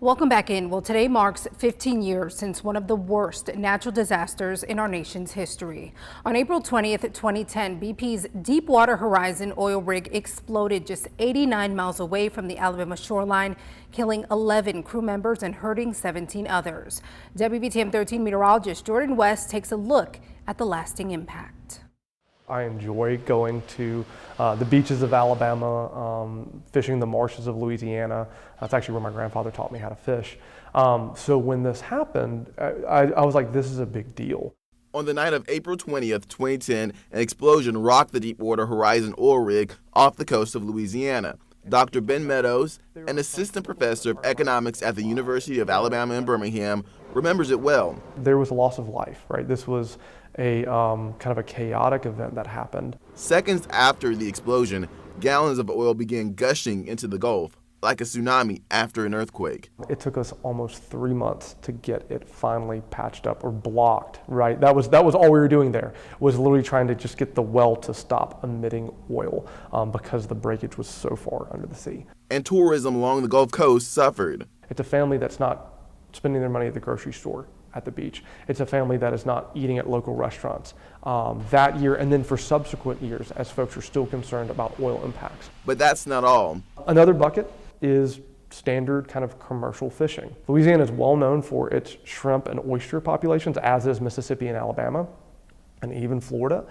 Welcome back in. Well, today marks 15 years since one of the worst natural disasters in our nation's history. On April 20th, 2010, BP's Deepwater Horizon oil rig exploded just 89 miles away from the Alabama shoreline, killing 11 crew members and hurting 17 others. WBTM 13 meteorologist Jordan West takes a look at the lasting impact. I enjoy going to the beaches of Alabama, fishing the marshes of Louisiana. That's actually where my grandfather taught me how to fish. So when this happened, I was like, this is a big deal. On the night of April 20th, 2010, an explosion rocked the Deepwater Horizon oil rig off the coast of Louisiana. Dr. Ben Meadows, an assistant professor of economics at the University of Alabama in Birmingham, remembers it well. There was a loss of life, right? This was a kind of a chaotic event that happened. Seconds after the explosion, gallons of oil began gushing into the Gulf, like a tsunami after an earthquake. It took us almost 3 months to get it finally patched up or blocked, right? That was all we were doing there, was literally trying to just get the well to stop emitting oil because the breakage was so far under the sea. And tourism along the Gulf Coast suffered. It's a family that's not spending their money at the grocery store at the beach. It's a family that is not eating at local restaurants that year, and then for subsequent years as folks are still concerned about oil impacts. But that's not all. Another bucket is standard kind of commercial fishing. Louisiana is well known for its shrimp and oyster populations, as is Mississippi and Alabama, and even Florida.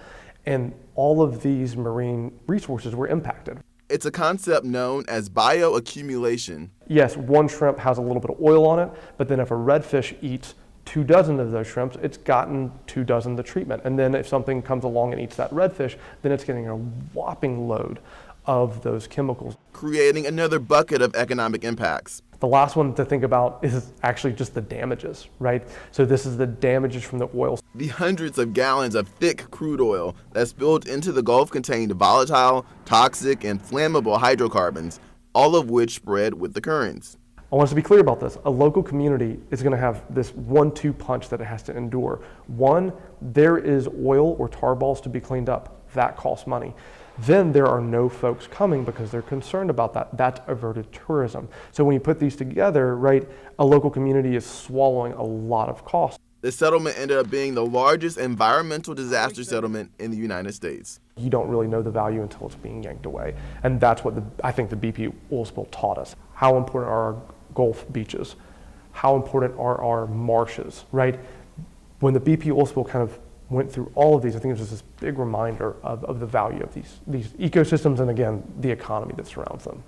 And all of these marine resources were impacted. It's a concept known as bioaccumulation. Yes, one shrimp has a little bit of oil on it, but then if a redfish eats 2 dozen of those shrimps, it's gotten 2 dozen the treatment. And then if something comes along and eats that redfish, then it's getting a whopping load of those chemicals, creating another bucket of economic impacts. The last one to think about is actually just the damages, right? So this is the damages from the oil. The hundreds of gallons of thick crude oil that spilled into the Gulf contained volatile, toxic, and flammable hydrocarbons, all of which spread with the currents. I want us to be clear about this. A local community is going to have this 1-2 punch that it has to endure. One, there is oil or tar balls to be cleaned up. That costs money. Then there are no folks coming because they're concerned about that. That's averted tourism. So when you put these together, right, a local community is swallowing a lot of costs. The settlement ended up being the largest environmental disaster settlement in the United States. You don't really know the value until it's being yanked away. And that's what I think the BP oil spill taught us. How important are our Gulf beaches? How important are our marshes, right? When the BP oil spill kind of went through all of these, I think it was just this big reminder of the value of these ecosystems and, again, the economy that surrounds them.